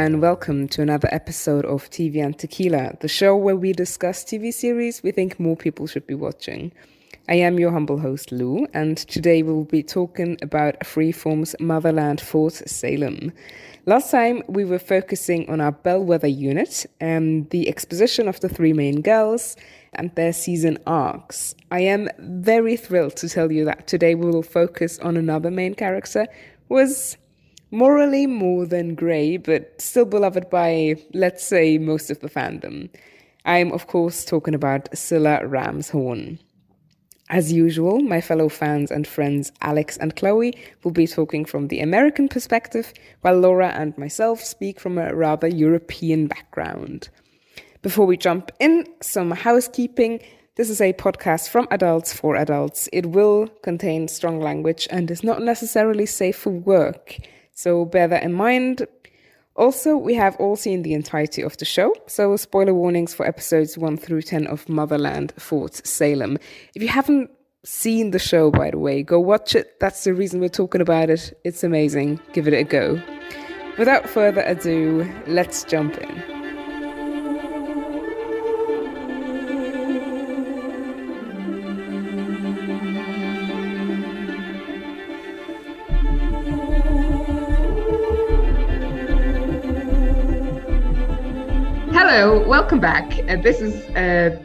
and welcome to another episode of TV and Tequila, the show where we discuss TV series we think more people should be watching. I am your humble host, Lou, and today we'll be talking about Freeform's Motherland Fort Salem. Last time we were focusing on our bellwether unit and the exposition of the three main girls and their season arcs. I am very thrilled to tell you that today we will focus on another main character who was morally more than grey, but still beloved by, let's say, most of the fandom. I'm, of course, talking about Scylla Ramshorn. As usual, my fellow fans and friends Alex and Chloe will be talking from the American perspective, while Laura and myself speak from a rather European background. Before we jump in, some housekeeping. This is a podcast from adults for adults. It will contain strong language and is not necessarily safe for work, so bear that in mind. Also, we have all seen the entirety of the show, so spoiler warnings for episodes 1 through 10 of Motherland Fort Salem. If you haven't seen the show, by the way, go watch it. That's the reason we're talking about it. It's amazing. Give it a go. Without further ado, let's jump in. Hello, welcome back. This is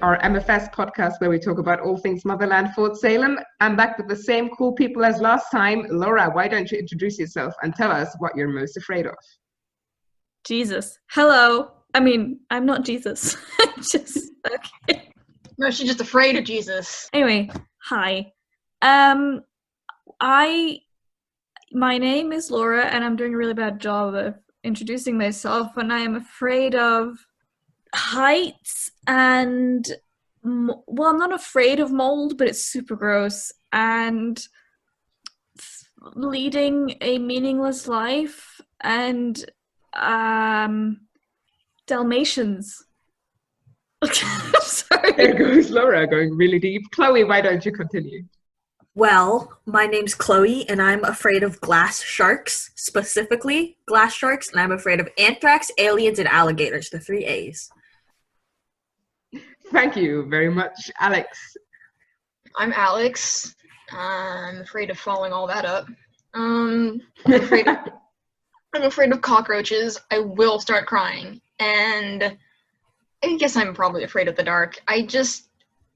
our MFS podcast where we talk about all things Motherland Fort Salem. I'm back with the same cool people as last time. Laura, why don't you introduce yourself and tell us what you're most afraid of? Jesus. Hello. I mean, I'm not Jesus. Okay. No, she's just afraid of Jesus. Anyway, hi. My name is Laura, and I'm doing a really bad job of introducing myself, and I am afraid of heights and, well, I'm not afraid of mold, but it's super gross, and leading a meaningless life, and Dalmatians. Sorry. There goes Laura, going really deep. Chloe, why don't you continue? Well, my name's Chloe, and I'm afraid of glass sharks, specifically glass sharks, and I'm afraid of anthrax, aliens, and alligators, the 3 A's. Thank you very much, Alex. I'm Alex. I'm afraid of following all that up. I'm afraid of cockroaches. I will start crying. And I guess I'm probably afraid of the dark. I just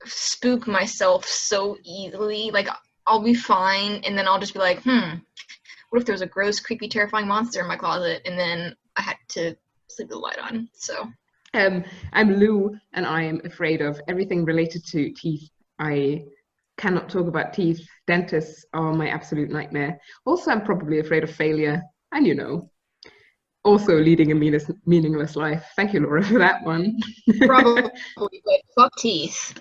spook myself so easily. Like, I'll be fine, and then I'll just be like, what if there was a gross, creepy, terrifying monster in my closet, and then I had to sleep with the light on, so. I'm Lou, and I am afraid of everything related to teeth. I cannot talk about teeth. Dentists are my absolute nightmare. Also, I'm probably afraid of failure, and also leading a meaningless life. Thank you, Laura, for that one. Probably, but fuck teeth.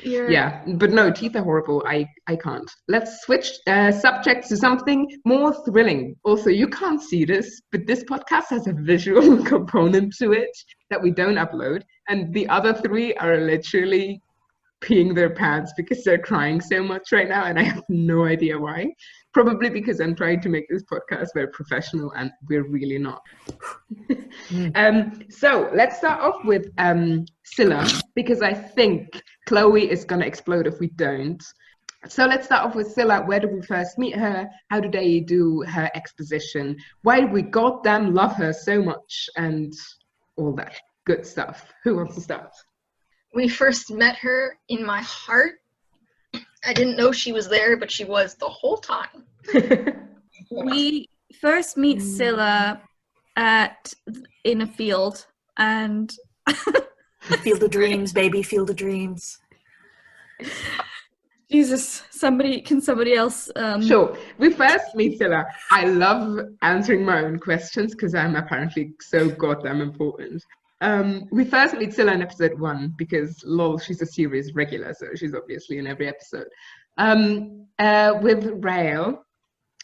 Yeah, but no, teeth are horrible. I can't. Let's switch subject to something more thrilling. Also, you can't see this, but this podcast has a visual component to it that we don't upload. And the other 3 are literally peeing their pants because they're crying so much right now. And I have no idea why. Probably because I'm trying to make this podcast very professional, and we're really not. So let's start off with Scylla, because I think Chloe is going to explode if we don't. So let's start off with Scylla. Where did we first meet her? How did they do her exposition? Why did we goddamn love her so much? And all that good stuff. Who wants to start? We first met her in my heart. I didn't know she was there, but she was the whole time. We first meet Scylla in a field, and Field of dreams, baby, field of dreams. Jesus, somebody else? Sure. We first meet Scylla. I love answering my own questions because I'm apparently so goddamn important. We first meet Scylla in episode 1 because, lol, she's a series regular, so she's obviously in every episode. With Raelle,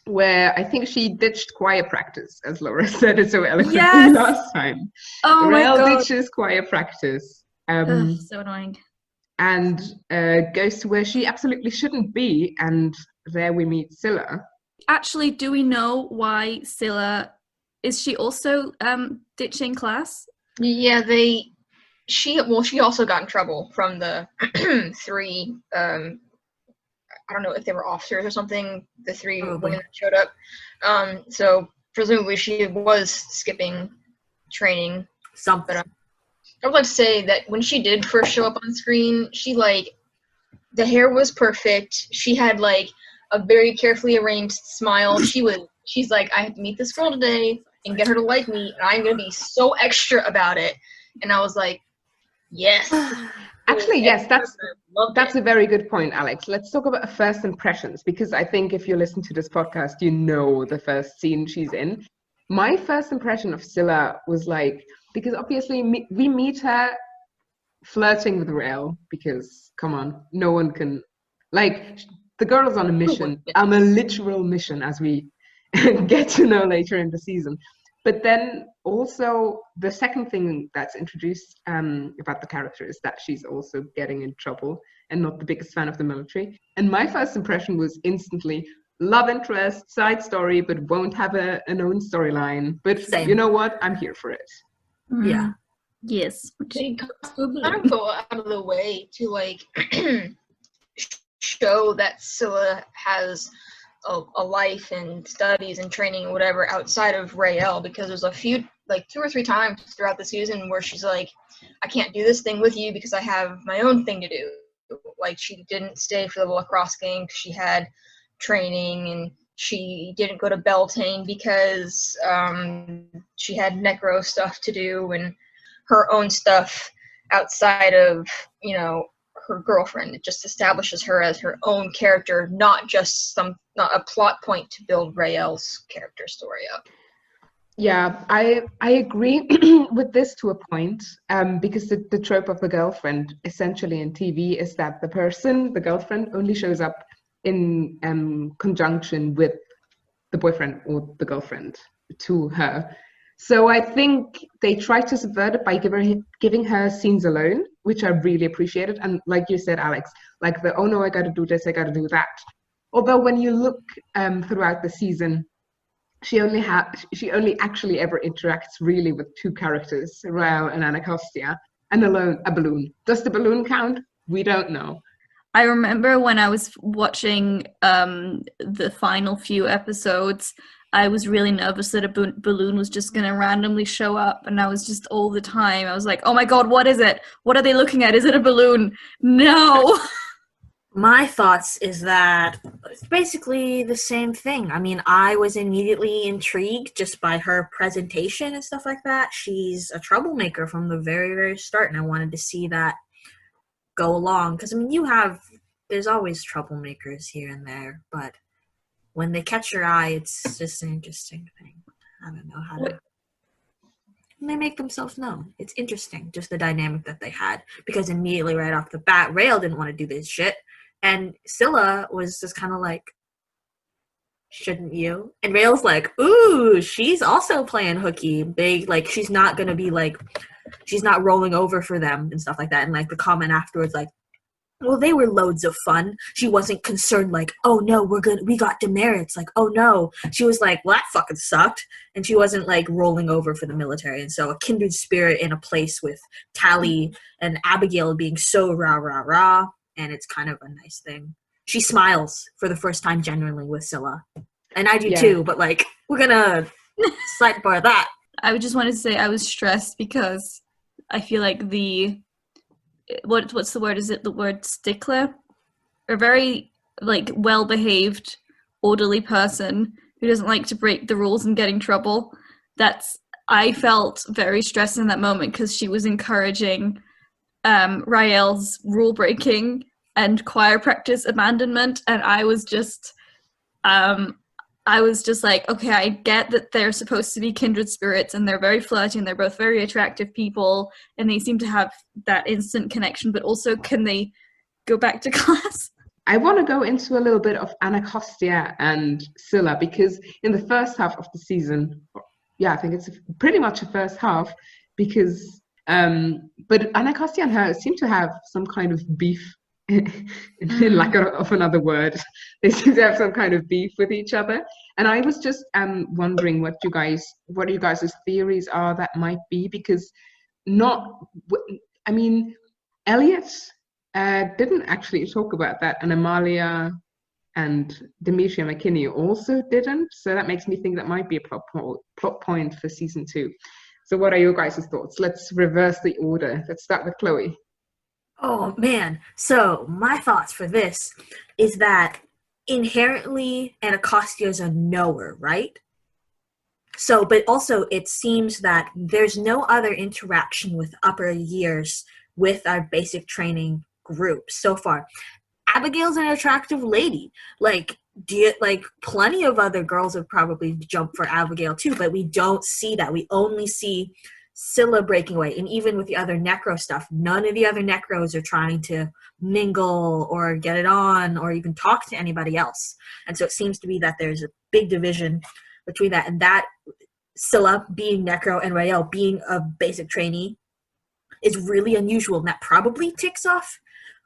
where I think she ditched choir practice, as Laura said it so eloquently last time. Oh Raelle my God. ditches choir practice. So annoying. And goes to where she absolutely shouldn't be, and there we meet Scylla. Actually, do we know why Scylla is she also ditching class? Yeah, she also got in trouble from the three, I don't know if they were officers or something, the three women that showed up. So presumably she was skipping training. Something. But I would like to say that when she did first show up on screen, she, like, the hair was perfect. She had, like, a very carefully arranged smile. She's like, I have to meet this girl today and get her to like me, and I'm going to be so extra about it. And I was like, yes. Actually, yes, that's a very good point, Alex. Let's talk about first impressions, because I think if you listen to this podcast, you know the first scene she's in. My first impression of Scylla was like, because obviously we meet her flirting with Raelle, because, come on, no one can, like, the girl is on a mission, on a literal mission, as we get to know later in the season. But then also the second thing that's introduced about the character is that she's also getting in trouble and not the biggest fan of the military. And my first impression was instantly love interest, side story, but won't have an own storyline. But Same. You know what? I'm here for it. Yeah. Yes. They kind of go out of the way to, like, show that Scylla has a life and studies and training and whatever outside of Raelle, because there's a few, like, 2 or 3 times throughout the season where she's like, I can't do this thing with you because I have my own thing to do. Like, she didn't stay for the lacrosse game because she had training, and she didn't go to Beltane because she had necro stuff to do and her own stuff outside of, you know, her girlfriend. It just establishes her as her own character, not a plot point to build Raelle's character story up. Yeah, I agree with this to a point, because the trope of the girlfriend essentially in TV is that the girlfriend, only shows up in conjunction with the boyfriend or the girlfriend to her. So I think they try to subvert it by giving her scenes alone, which I really appreciated. And like you said, Alex, like oh no, I got to do this, I got to do that. Although when you look throughout the season, she only actually ever interacts really with 2 characters, Raelle and Anacostia, and alone a balloon. Does the balloon count? We don't know. I remember when I was watching the final few episodes, I was really nervous that a balloon was just going to randomly show up, and I was just all the time, I was like, oh my god, what is it? What are they looking at? Is it a balloon? No! My thoughts is that it's basically the same thing. I mean, I was immediately intrigued just by her presentation and stuff like that. She's a troublemaker from the very, very start, and I wanted to see that go along. Because, I mean, there's always troublemakers here and there, but when they catch your eye, it's just an interesting thing. I don't know how to... And they make themselves known. It's interesting, just the dynamic that they had. Because immediately right off the bat, Raelle didn't want to do this shit. And Scylla was just kind of like, shouldn't you? And Raelle's like, ooh, she's also playing hooky. Big, like, she's not going to be like, she's not rolling over for them and stuff like that. And like the comment afterwards, like, well, they were loads of fun. She wasn't concerned like, oh no, we got demerits. Like, oh no. She was like, well, that fucking sucked. And she wasn't like rolling over for the military. And so a kindred spirit in a place with Tally and Abigail being so rah, rah, rah. And it's kind of a nice thing. She smiles for the first time genuinely with Scylla. And I do too, but like, we're gonna sidebar that. I just wanted to say I was stressed because I feel like what's the word? Is it the word stickler? A very like well-behaved, orderly person who doesn't like to break the rules and get in trouble. I felt very stressed in that moment because she was encouraging Raelle's rule breaking and choir practice abandonment, and I was just like, okay, I get that they're supposed to be kindred spirits and they're very flirty and they're both very attractive people and they seem to have that instant connection, but also can they go back to class? I want to go into a little bit of Anacostia and Scylla, because in the first half of the season, I think it's pretty much the first half, because but Anacostia and her seem to have some kind of beef in lack of another word, they seem to have some kind of beef with each other. And I was just wondering what you guys' theories are that might be, because I mean, Elliot didn't actually talk about that, and Amalia and Demetria McKinney also didn't. So that makes me think that might be a plot point for season 2. So what are your guys' thoughts? Let's reverse the order. Let's start with Chloe. Oh man. So my thoughts for this is that inherently Anacostia is a knower, right? So, but also it seems that there's no other interaction with upper years with our basic training group so far. Abigail's an attractive lady. Like, plenty of other girls have probably jumped for Abigail too, but we don't see that. We only see Scylla breaking away. And even with the other Necro stuff, none of the other Necros are trying to mingle or get it on or even talk to anybody else. And so it seems to be that there's a big division between that, and that Scylla being Necro and Raelle being a basic trainee is really unusual, and that probably ticks off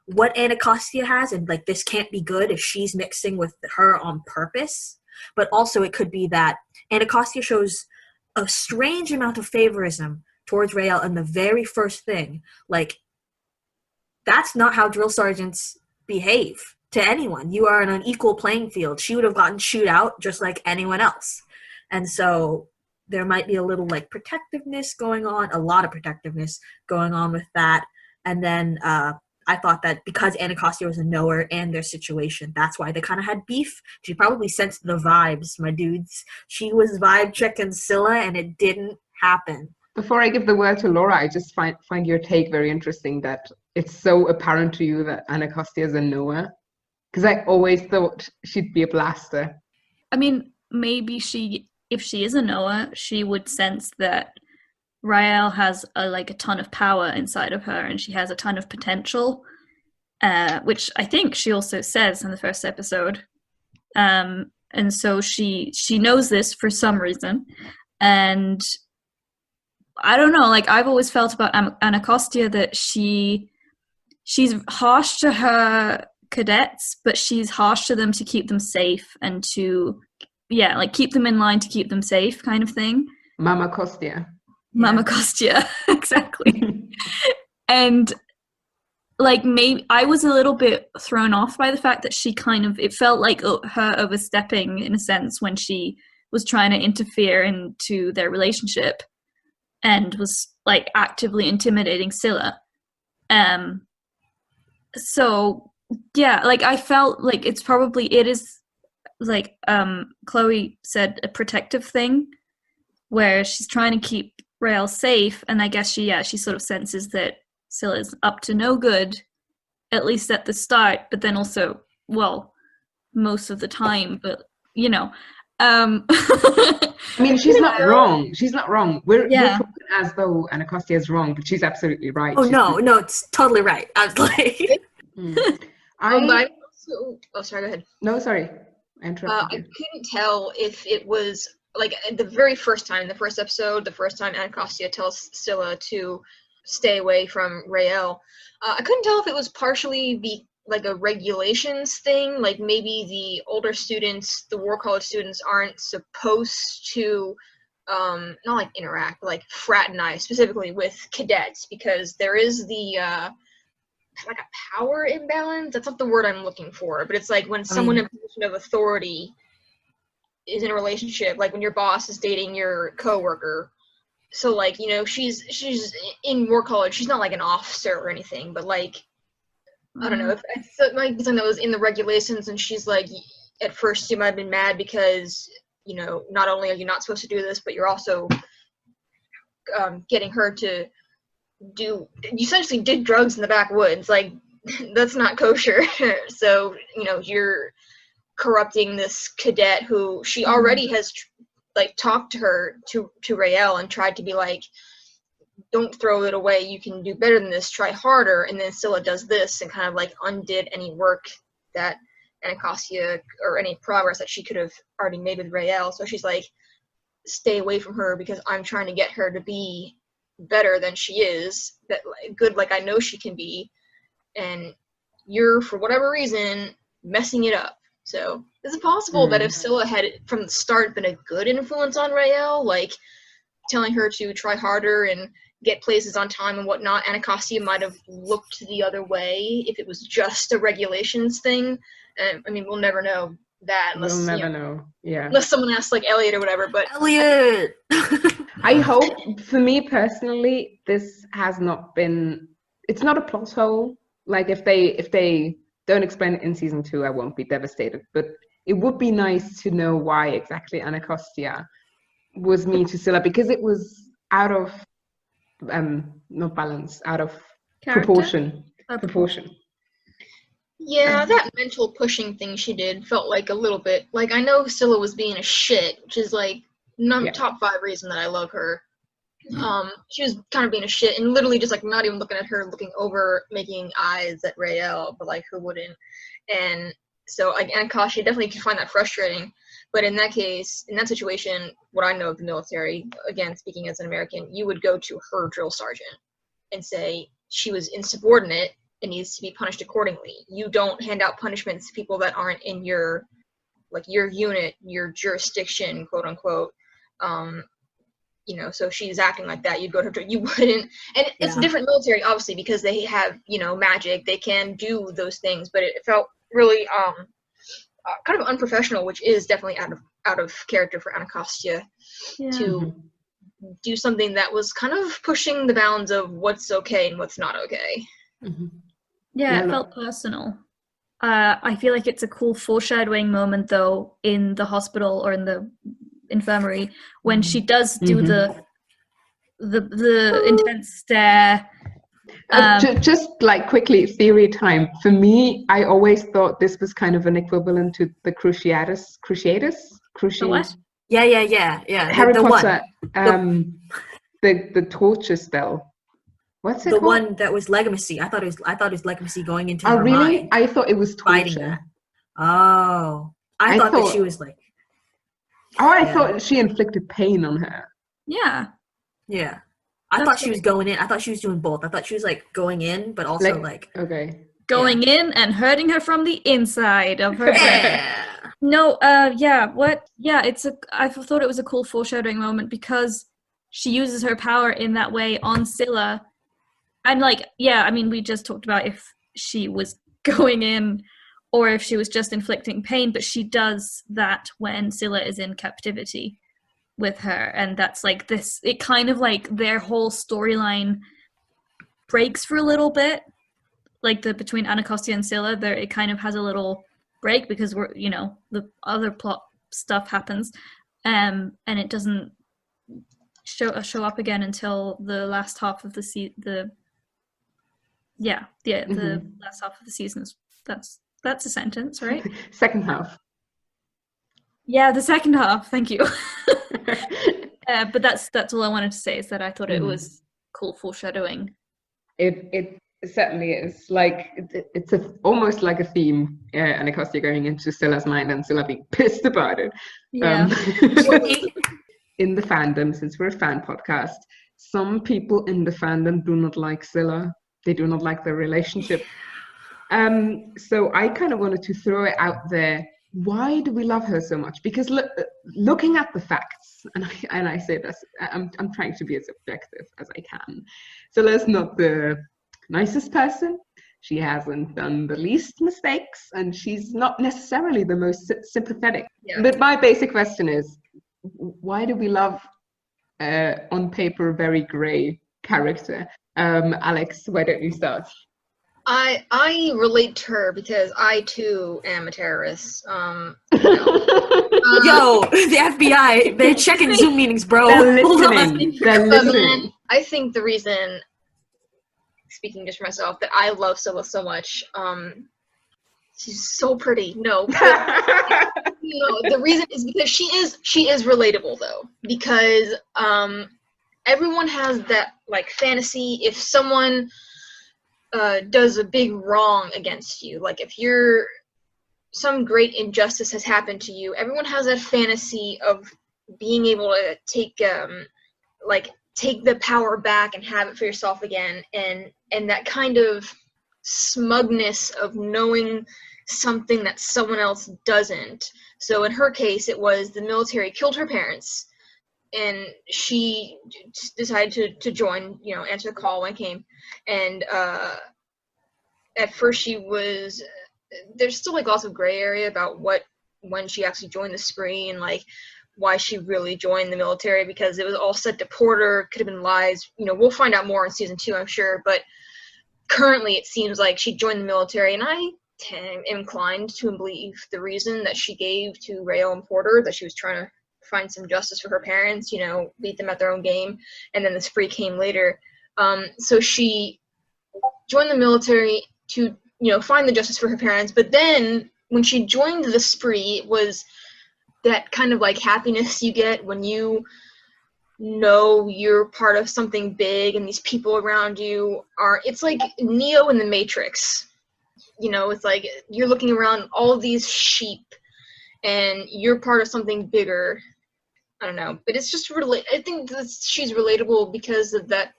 what Anacostia has, and like this can't be good if she's mixing with her on purpose. But also it could be that Anacostia shows a strange amount of favorism towards Raelle in the very first thing. Like, that's not how drill sergeants behave to anyone. You are on an equal playing field. She would have gotten chewed out just like anyone else. And so there might be a little like protectiveness going on, a lot of protectiveness going on with that. And then I thought that because Anacostia was a knower and their situation, that's why they kind of had beef. She probably sensed the vibes, my dudes. She was vibe checking Scylla, and it didn't happen. Before I give the word to Laura, I just find your take very interesting, that it's so apparent to you that Anacostia is a knower. Because I always thought she'd be a blaster. I mean, maybe if she is a knower, she would sense that Raelle has a ton of power inside of her, and she has a ton of potential, which I think she also says in the first episode. And so she knows this for some reason. And I don't know, like I've always felt about Anacostia that she's harsh to her cadets, but she's harsh to them to keep them safe and to keep them in line to keep them safe, kind of thing. Mama Costia. Mama Costia, exactly. And like maybe I was a little bit thrown off by the fact that she it felt like her overstepping in a sense when she was trying to interfere into their relationship and was like actively intimidating Scylla. So yeah, like I felt like it is like Chloe said, a protective thing where she's trying to keep Raelle safe, and I guess she sort of senses that Scylla's up to no good, at least at the start, but then also, well, most of the time, but you know. I mean, she's not wrong. She's not wrong. We're talking as though Anacostia is wrong, but she's absolutely right. Oh, no, it's totally right. I was like... sorry, go ahead. No, sorry. I interrupted you. I couldn't tell if it was, like, the very first time, the first episode, the first time Anacostia tells Scylla to stay away from Raelle, I couldn't tell if it was partially like a regulations thing, like maybe the older students, the war college students aren't supposed to not like interact, but like fraternize specifically with cadets, because there is the like a power imbalance. That's not the word I'm looking for, but it's like when someone in a position of authority is in a relationship, like when your boss is dating your coworker. So like, you know, she's in war college, she's not like an officer or anything, but like, I don't know, if it might be something that was in the regulations, and she's like, at first you might have been mad because, you know, not only are you not supposed to do this, but you're also getting her to you essentially did drugs in the backwoods. Like, that's not kosher. So, you know, you're corrupting this cadet who she already has, like, talked to her, to Raelle, and tried to be like, don't throw it away, you can do better than this, try harder. And then Scylla does this and kind of like undid any work that Anacostia, or any progress that she could have already made with Raelle. So she's like, stay away from her because I'm trying to get her to be better than she is, that good like I know she can be. And you're, for whatever reason, messing it up. So is it possible that if Scylla had from the start been a good influence on Raelle, like telling her to try harder and get places on time and whatnot, Anacostia might have looked the other way if it was just a regulations thing? I mean, we'll never know that unless We'll never know. Yeah. unless someone asks like Elliot or whatever. But Elliot. I hope, for me personally, this has not been. It's not a plot hole. Like if they don't explain it in season 2, I won't be devastated. But it would be nice to know why exactly Anacostia was mean to Scylla, because it was out of not balance, out of Character? proportion. yeah, that mental pushing thing she did felt like a little bit like, I know Scylla was being a shit, which is like top 5 reason that I love her. She was kind of being a shit and literally just like not even looking at her, looking over, making eyes at Raelle, but like who wouldn't? And so like Anacostia definitely can find that frustrating. But in that case, in that situation, what I know of the military, again speaking as an American, you would go to her drill sergeant and say she was insubordinate and needs to be punished accordingly. You don't hand out punishments to people that aren't in your unit, your jurisdiction, quote unquote. You know, so she's acting like that. You'd go to her, you wouldn't. And it's different military, obviously, because they have, you know, magic. They can do those things, but it felt really kind of unprofessional, which is definitely out of character for Anacostia to do something that was kind of pushing the bounds of what's okay and what's not okay. Yeah, it felt personal. I feel like it's a cool foreshadowing moment, though, in the hospital or in the infirmary when she does do the intense stare. Just like quickly, theory time. For me, I always thought this was kind of an equivalent to the Cruciatus. The what? Yeah. Harry the Potter. one. The torture spell. What's it the called? one that was legacy. I thought it was legacy going into her really? mind. I thought it was Fighting torture. that. Oh. I thought that she was like... I thought she inflicted pain on her. Yeah. Yeah. I thought she was going in. I thought she was doing both. I thought she was like going in, but also like going in and hurting her from the inside of her brain. No, what? Yeah, I thought it was a cool foreshadowing moment because she uses her power in that way on Scylla. And like, I mean, we just talked about if she was going in or if she was just inflicting pain, but she does that when Scylla is in captivity with her. And that's like this, it kind of like their whole storyline breaks for a little bit. Like between Anacostia and Scylla, it kind of has a little break because the other plot stuff happens. And it doesn't show up again until the last half of the last half of the season. That's a sentence, right? Second half. Yeah, the second half. Thank you. But that's all I wanted to say, is that I thought it was cool foreshadowing. It certainly is. Like it's almost like a theme. Anacostia going into Scylla's mind and Scylla being pissed about it. Yeah. In the fandom, since we're a fan podcast, some people in the fandom do not like Scylla. They do not like their relationship. So I kind of wanted to throw it out there. Why do we love her so much? Because looking at the facts, and I say this, I'm trying to be as objective as I can. Scylla's not the nicest person. She hasn't done the least mistakes, and she's not necessarily the most sympathetic. Yeah. But my basic question is, why do we love, on paper, very grey character? Alex, why don't you start? I relate to her because I too am a terrorist. Yo, the FBI, they're checking Zoom meetings, bro. They're listening. I think the reason, speaking just for myself, that I love Scylla so much, she's so pretty. No, the reason is because she is relatable though, because everyone has that like fantasy. If someone does a big wrong against you, like if some great injustice has happened to you, everyone has that fantasy of being able to take the power back and have it for yourself again, and that kind of smugness of knowing something that someone else doesn't. So in her case, it was the military killed her parents, and she decided to join, answer the call when it came. And at first there's still like lots of gray area about when she actually joined the spree and like why she really joined the military, because it was all set to Porter, could have been lies. We'll find out more in season 2, I'm sure, but currently it seems like she joined the military, and I am inclined to believe the reason that she gave to Raelle and Porter, that she was trying to find some justice for her parents, beat them at their own game, and then the spree came later. So she joined the military to, find the justice for her parents, but then when she joined the spree, it was that kind of like happiness you get when you know you're part of something big and these people around you it's like Neo in the Matrix. It's like you're looking around all these sheep and you're part of something bigger. I don't know, but it's just I think that she's relatable because of that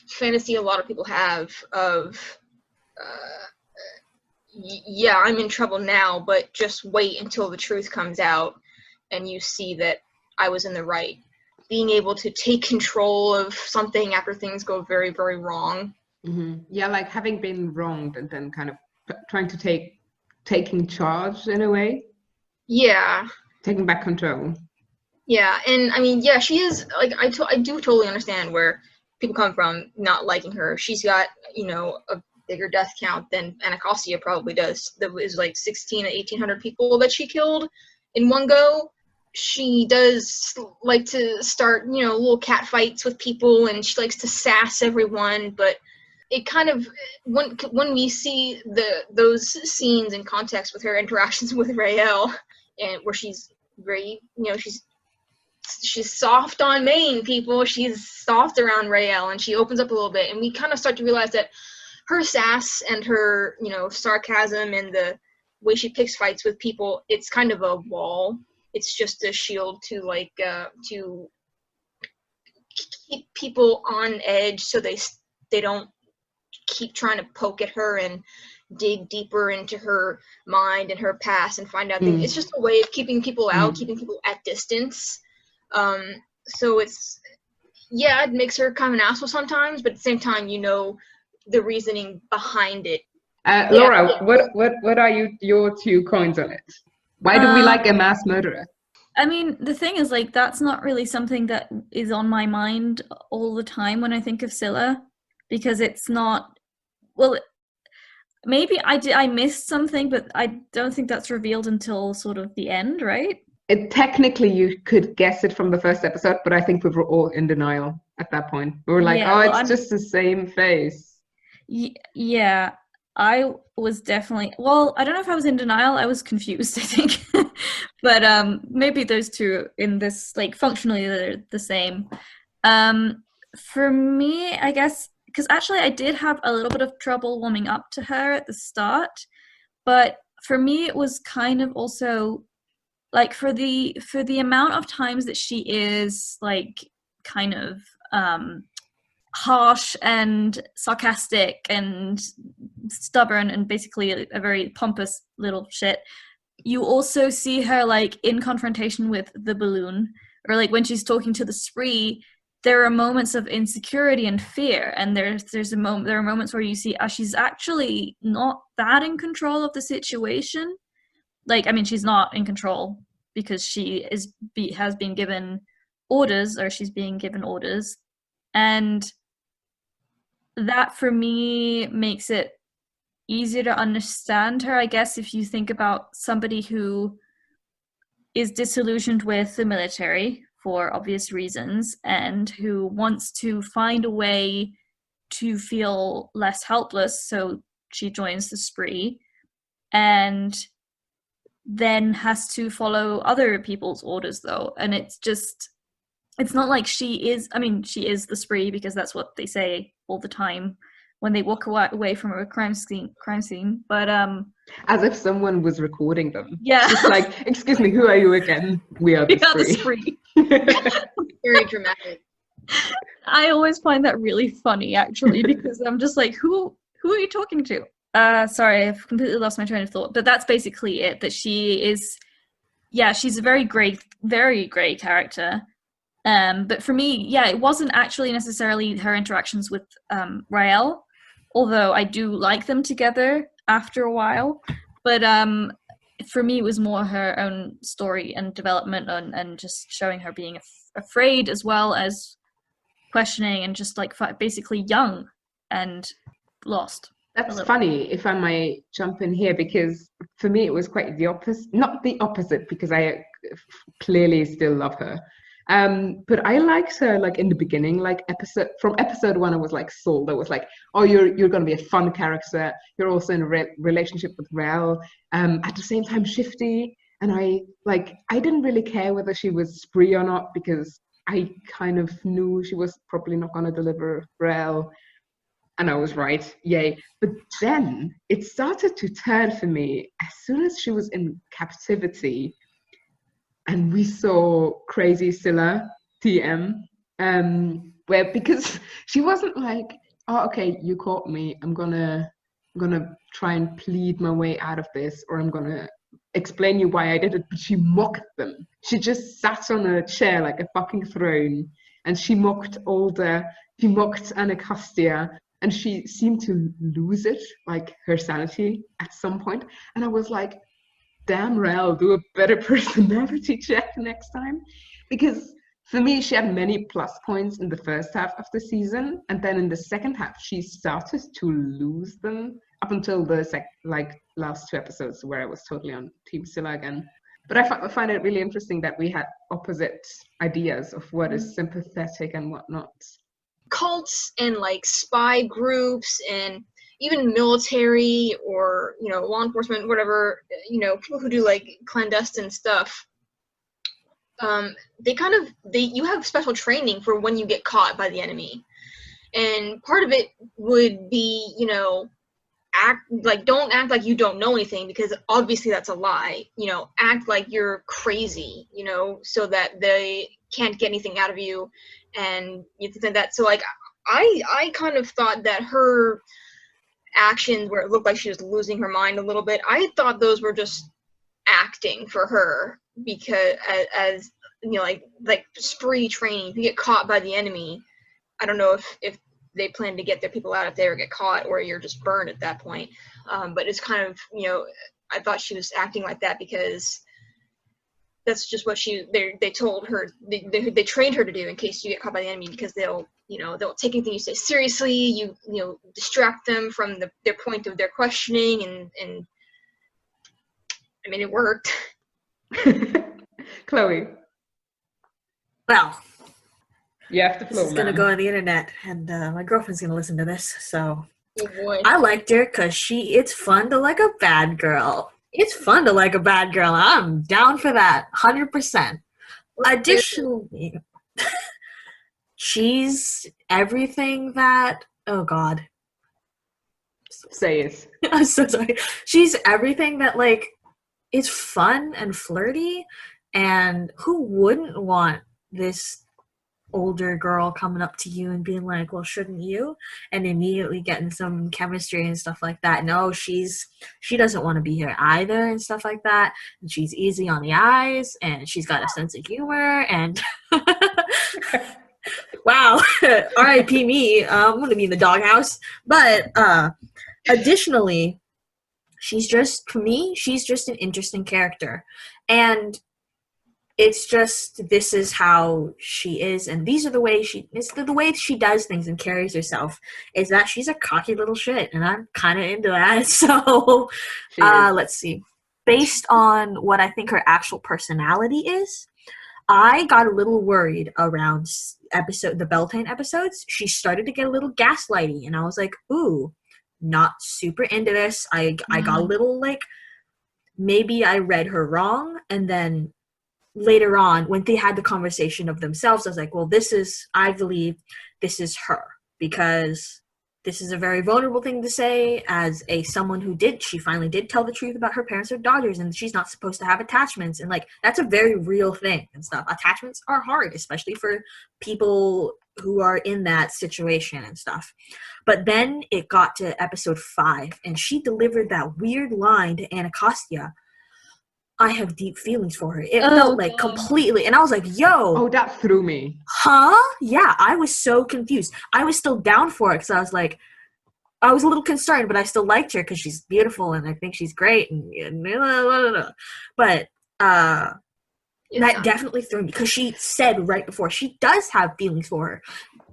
fantasy a lot of people have of I'm in trouble now, but just wait until the truth comes out and you see that I was in the right. Being able to take control of something after things go very, very wrong. Mm-hmm. Yeah, like having been wronged and then kind of trying to taking charge in a way. Yeah. Taking back control. Yeah, and I mean, she is, like, I do totally understand where people come from not liking her. She's got, a bigger death count than Anacostia probably does. There was like 16 to 1,800 people that she killed in one go. She does like to start, little cat fights with people, and she likes to sass everyone, but it kind of, when we see those scenes in context with her interactions with Raelle, and where she's very, she's soft on Maine, people. She's soft around Raelle, and she opens up a little bit, and we kind of start to realize that her sass and her, sarcasm and the way she picks fights with people, it's kind of a wall. It's just a shield to to keep people on edge, so they don't keep trying to poke at her and dig deeper into her mind and her past and find out things. It's just a way of keeping people out, keeping people at distance. So it's, it makes her kind of an asshole sometimes, but at the same time, the reasoning behind it. Laura, what are your 2 coins on it? Why do we like a mass murderer? I mean, the thing is, like, that's not really something that is on my mind all the time when I think of Scylla, because it's not, well, maybe I missed something, but I don't think that's revealed until sort of the end, right? Technically, you could guess it from the first episode, but I think we were all in denial at that point. We were like, it's just the same face. Yeah, I was definitely, I don't know if I was in denial. I was confused, I think. But maybe those 2 in this, like, functionally they're the same. For me, I guess, because actually I did have a little bit of trouble warming up to her at the start, but for me it was kind of also, like, for the amount of times that she is, like, kind of harsh and sarcastic and stubborn and basically a very pompous little shit, you also see her, like, in confrontation with the balloon, or like when she's talking to the spree, there are moments of insecurity and fear, and there are moments where you see she's actually not that in control of the situation. Like, I mean, she's not in control because she has been given orders, or she's being given orders, and that for me makes it easier to understand her, I guess, if you think about somebody who is disillusioned with the military for obvious reasons and who wants to find a way to feel less helpless, so she joins the spree and then has to follow other people's orders, though. And it's not like she is the spree, because that's what they say all the time when they walk away from a crime scene, but as if someone was recording them. Yeah. It's like, excuse me, who are you again? We are the spree. Very dramatic. I always find that really funny, actually, because I'm just like, who Who are you talking to? Sorry, I've completely lost my train of thought. But that's basically it. That she is, yeah, she's a very great character. But for me, yeah, it wasn't actually necessarily her interactions with Raelle, although I do like them together after a while. But for me, it was more her own story and development, and just showing her being afraid as well as questioning, and just like basically young and lost. That's funny, if I might jump in here, because for me it was quite the opposite. Not the opposite, because I clearly still love her. But I liked her like in the beginning, like from episode 1, I was like sold. I was like, oh, you're gonna be a fun character. You're also in a relationship with Raelle. At the same time, shifty, and I didn't really care whether she was spree or not, because I kind of knew she was probably not gonna deliver Raelle. And I was right, yay. But then it started to turn for me as soon as she was in captivity and we saw crazy Scylla, TM, where, because she wasn't like, oh, okay, you caught me, I'm gonna try and plead my way out of this, or I'm gonna explain you why I did it, but she mocked them. She just sat on a chair like a fucking throne, and she mocked Anacostia, and she seemed to lose it, like her sanity at some point. And I was like, damn, Raelle, do a better personality check next time. Because for me, she had many plus points in the first half of the season. And then in the second half, she started to lose them up until the last 2 episodes, where I was totally on Team Scylla again. But I find it really interesting that we had opposite ideas of what is sympathetic and what not. Cults and like spy groups and even military or, you know, law enforcement, whatever, you know, people who do like clandestine stuff, you have special training for when you get caught by the enemy. And part of it would be, you know, don't act like you don't know anything, because obviously that's a lie. You know, act like you're crazy, you know, so that they can't get anything out of you. And you think that, so like, I kind of thought that her actions where it looked like she was losing her mind a little bit, I thought those were just acting for her, because as you know, like spree training, if you get caught by the enemy, I don't know if they plan to get their people out if they ever get caught, or you're just burned at that point. But it's kind of, you know, I thought she was acting like that because that's just what they told her, they trained her to do in case you get caught by the enemy, because they'll take anything you say seriously, you know, distract them from their point of their questioning, and I mean, it worked. Chloe. Well, you have the floor. This is gonna go on the internet, and my girlfriend's gonna listen to this, so Oh boy. I liked her because it's fun to like a bad girl. It's fun to like a bad girl. I'm down for that, 100%. Additionally, she's everything that, oh God. Say it. I'm so sorry. She's everything that, like, is fun and flirty, and who wouldn't want this older girl coming up to you and being like, well, shouldn't you? And immediately getting some chemistry and stuff like that. No, she doesn't want to be here either and stuff like that. And she's easy on the eyes, and she's got a sense of humor, and wow, R.I.P. me, I'm going to be in the doghouse. But additionally, she's just an interesting character. And it's just, this is how she is, and these are the way the way she does things and carries herself, is that she's a cocky little shit, and I'm kind of into that. So, let's see. Based on what I think her actual personality is, I got a little worried around the Beltane episodes. She started to get a little gaslighty, and I was like, ooh, not super into this. I got a little like, maybe I read her wrong, and then later on, when they had the conversation of themselves, I was like, well, I believe this is her, because this is a very vulnerable thing to say as someone who she finally did tell the truth about her parents or daughters, and she's not supposed to have attachments, and like, that's a very real thing and stuff. Attachments are hard, especially for people who are in that situation and stuff. But then it got to episode 5, and she delivered that weird line to Anacostia. I have deep feelings for her. It felt like completely, and I was like, yo. Oh, that threw me. Huh? Yeah, I was so confused. I was still down for it because I was like, I was a little concerned, but I still liked her because she's beautiful and I think she's great. But that definitely threw me because she said right before she does have feelings for her.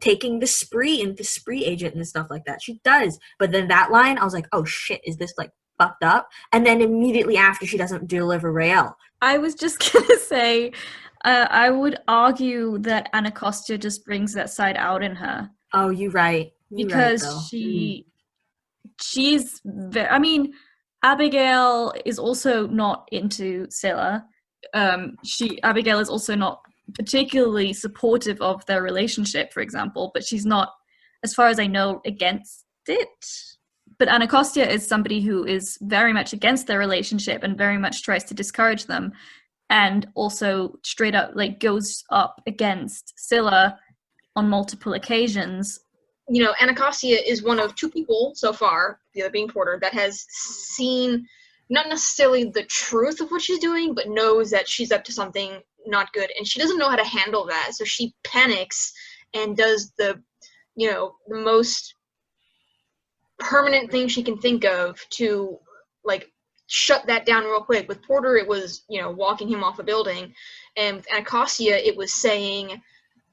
Taking the spree and the spree agent and stuff like that. She does. But then that line, I was like, oh shit, is this like fucked up? And then immediately after, she doesn't deliver Raelle. I was just gonna say, I would argue that Anacostia just brings that side out in her. Oh, you're right. Because she's I mean, Abigail is also not into Scylla. Abigail is also not particularly supportive of their relationship, for example, but she's not, as far as I know, against it. But Anacostia is somebody who is very much against their relationship and very much tries to discourage them, and also straight up like goes up against Scylla on multiple occasions. You know, Anacostia is one of 2 people so far, the other being Porter, that has seen not necessarily the truth of what she's doing, but knows that she's up to something not good, and she doesn't know how to handle that, so she panics and does the most permanent thing she can think of to like shut that down real quick. With Porter, it was walking him off a building, and with Anacostia, it was saying,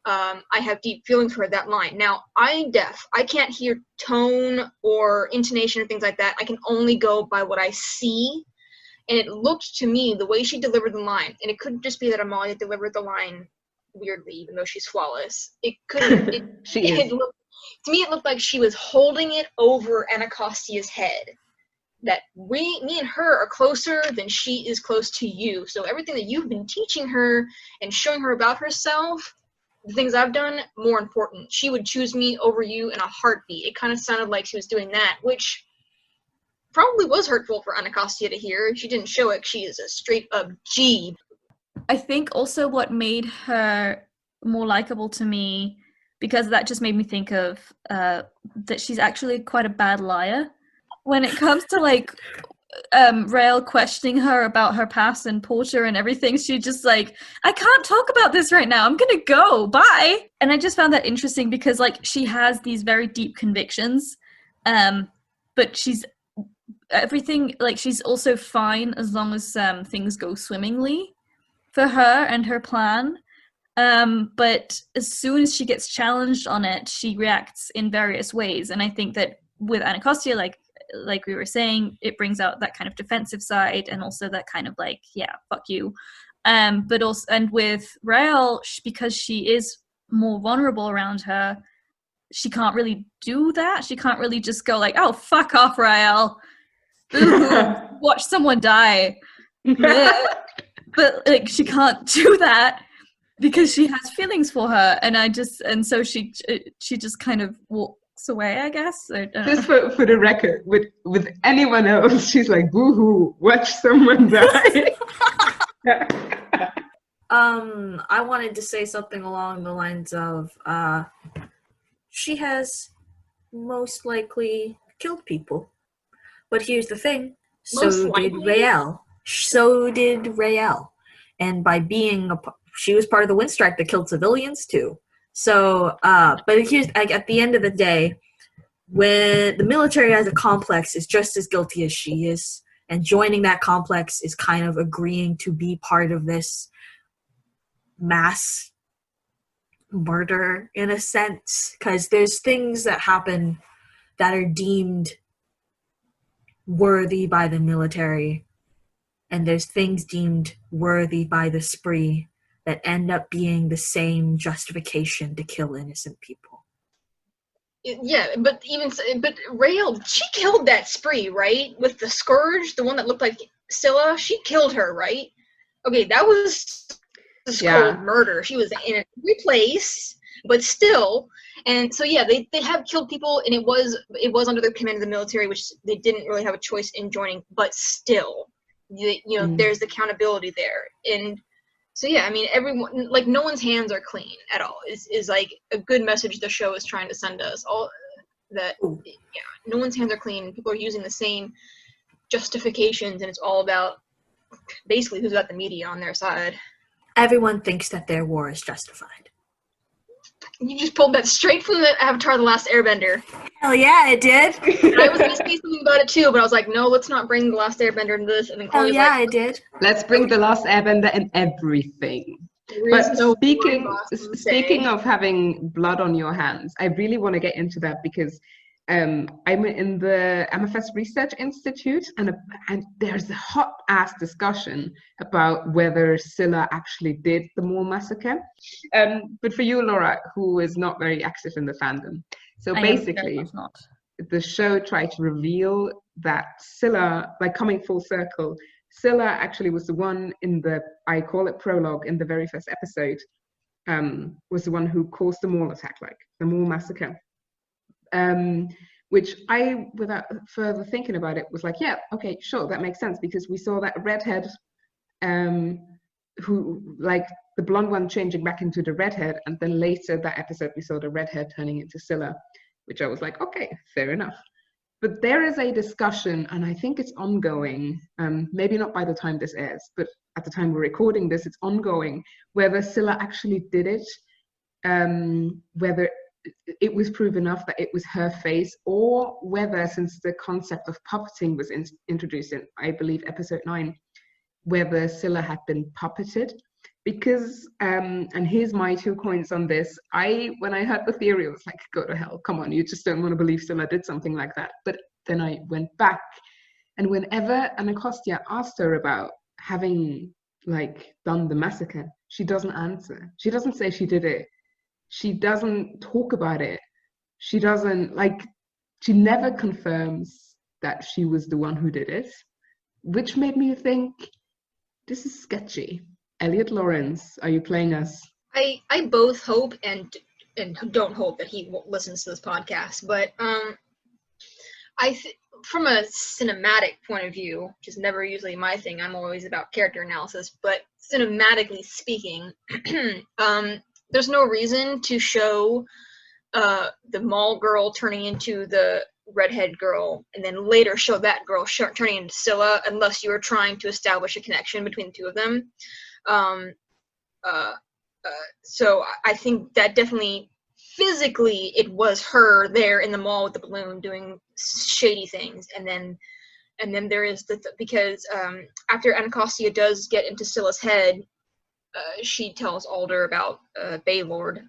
I have deep feelings for her, that line. Now, I'm deaf. I can't hear tone or intonation or things like that. I can only go by what I see. And it looked to me, the way she delivered the line, and it couldn't just be that Amalia delivered the line weirdly, even though she's flawless. It couldn't. To me, it looked like she was holding it over Anacostia's head. That me and her are closer than she is close to you. So everything that you've been teaching her and showing her about herself, the things I've done, more important. She would choose me over you in a heartbeat. It kind of sounded like she was doing that, which probably was hurtful for Anacostia to hear. She didn't show it. She is a straight up G. I think also what made her more likable to me, because that just made me think of that she's actually quite a bad liar. When it comes to like Raelle questioning her about her past and Porter and everything, she just like, I can't talk about this right now. I'm gonna go. Bye. And I just found that interesting because like she has these very deep convictions, but she's everything like she's also fine as long as things go swimmingly for her and her plan. But as soon as she gets challenged on it, she reacts in various ways. And I think that with Anacostia, like we were saying, it brings out that kind of defensive side and also that kind of like, yeah, fuck you. But also, and with Raelle, because she is more vulnerable around her, she can't really do that. She can't really just go like, oh, fuck off, Raelle. Watch someone die. But like, she can't do that because she has feelings for her. And so she just kind of walks away, I guess. Just for the record, with anyone else, she's like, boo-hoo, watch someone die. I wanted to say something along the lines of she has most likely killed people. But here's the thing, so did Raelle. And by being she was part of the wind strike that killed civilians too. So, but here's at the end of the day, when the military as a complex is just as guilty as she is, and joining that complex is kind of agreeing to be part of this mass murder in a sense, because there's things that happen that are deemed worthy by the military, and there's things deemed worthy by the spree that end up being the same justification to kill innocent people. Yeah, but Raelle, she killed that spree, right? With the scourge, the one that looked like Scylla, she killed her, right? Okay, that was cold murder. She was in a place, but still. And so yeah, they have killed people, and it was under the command of the military, which they didn't really have a choice in joining. But still, there's accountability there. And So yeah, I mean, everyone, like, no one's hands are clean at all. Is like a good message the show is trying to send us. All that, yeah, no one's hands are clean. People are using the same justifications, and it's all about basically who's got the media on their side. Everyone thinks that their war is justified. You just pulled that straight from the Avatar: The Last Airbender. Hell yeah, it did. And I was going to say something about it too, but I was like, no, let's not bring The Last Airbender into this. And then Hell Chloe's yeah, like, it did. Let's bring The Last Airbender and everything. But speaking of having blood on your hands, I really want to get into that because I'm in the Amethyst Research Institute, and there's a hot-ass discussion about whether Scylla actually did the Mole Massacre. But for you, Laura, who is not very active in the fandom, so basically, the show tried to reveal that Scylla, like coming full circle, Scylla actually was the one in the, I call it prologue, in the very first episode, was the one who caused the Mole attack, like the Mole Massacre. Which I, without further thinking about it, was like, yeah, okay, sure, that makes sense, because we saw that redhead, who, like, the blonde one changing back into the redhead, and then later that episode we saw the redhead turning into Scylla, which I was like, okay, fair enough. But there is a discussion, and I think it's ongoing, maybe not by the time this airs, but at the time we're recording this, it's ongoing, whether Scylla actually did it, whether it was proof enough that it was her face, or whether, since the concept of puppeting was introduced in, I believe, episode 9, whether Scylla had been puppeted. Because, and here's my 2 coins on this, when I heard the theory, I was like, go to hell, come on, you just don't want to believe Scylla did something like that. But then I went back, and whenever Anacostia asked her about having, like, done the massacre, she doesn't answer. She doesn't say she did it. She doesn't talk about it. She doesn't, like, she never confirms that she was the one who did it, which made me think, this is sketchy. Elliot Lawrence, are you playing us? I both hope and don't hope that he listens to this podcast, but from a cinematic point of view, which is never usually my thing, I'm always about character analysis, but cinematically speaking, there's no reason to show the mall girl turning into the redhead girl and then later show that girl turning into Scylla unless you were trying to establish a connection between the two of them. So I think that definitely physically it was her there in the mall with the balloon doing shady things, and then there is because after Anacostia does get into Scylla's head, she tells Alder about Baylord,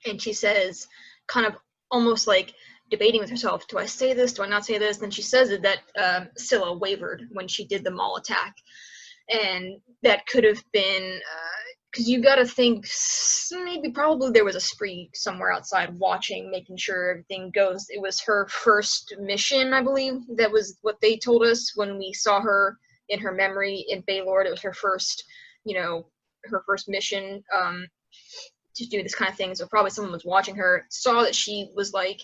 and she says, kind of almost like debating with herself, do I say this, do I not say this? Then she says that Scylla wavered when she did the mall attack, and that could have been because you got to think probably there was a spree somewhere outside watching, making sure everything goes. It was her first mission, I believe. That was what they told us when we saw her in her memory in Baylord. It was her first, her first mission to do this kind of thing. So probably someone was watching her, saw that she was like,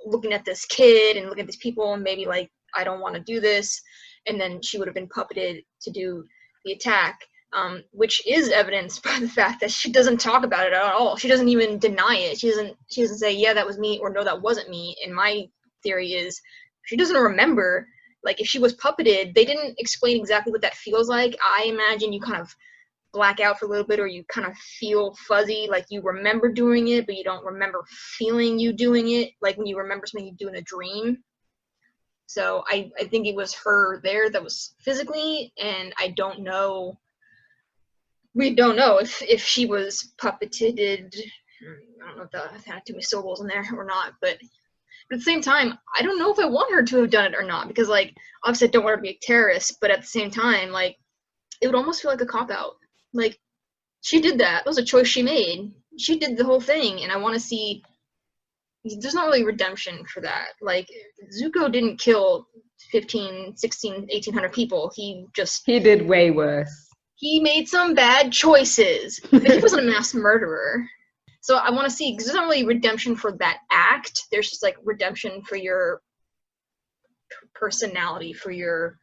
looking at this kid and looking at these people and maybe like, I don't want to do this. And then she would have been puppeted to do the attack. Which is evidenced by the fact that she doesn't talk about it at all. She doesn't even deny it. She doesn't say, yeah, that was me, or no, that wasn't me. And my theory is she doesn't remember. Like, if she was puppeted, they didn't explain exactly what that feels like. I imagine you kind of black out for a little bit, or you kind of feel fuzzy, like you remember doing it, but you don't remember feeling you doing it, like when you remember something you do in a dream. So I think it was her there that was physically, and I don't know. We don't know if she was puppeted. I don't know if I had too many syllables in there or not, but at the same time, I don't know if I want her to have done it or not, because, like, obviously I don't want her to be a terrorist, but at the same time, like, it would almost feel like a cop-out. Like, she did that. That was a choice she made. She did the whole thing, and I want to see... There's not really redemption for that. Like, Zuko didn't kill 15, 16, 1,800 people. He did way worse. He made some bad choices, but he wasn't a mass murderer. So I want to see, because there's not really redemption for that act. There's just like redemption for your personality, for your